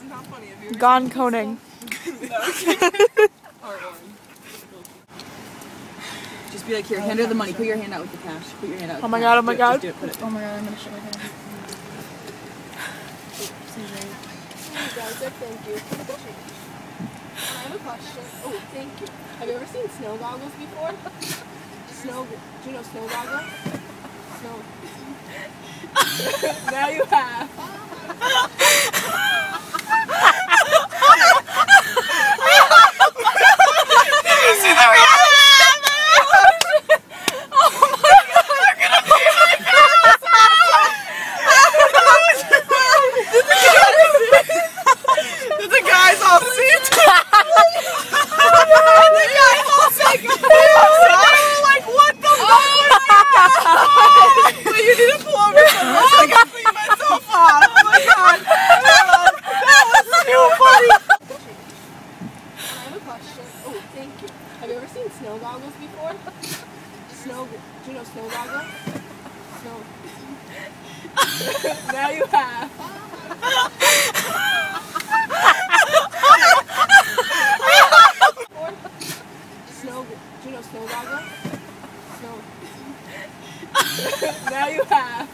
is not funny. Have you ever Gone coning. Just be like, here, hand her the money. Put your hand out with the cash. Put your hand out. Oh my god, oh my god. Just do it, put it. Oh my god, I'm gonna shit my hand. guys said thank you. I have a question. Oh, thank you. Have you ever seen snow goggles before? Do you know snow goggles? Snow. Now you have. Oh, thank you. Have you ever seen snow goggles before? Do you know snow goggles? Snow. Now you have. Do you know snow goggles? Snow. Now you have.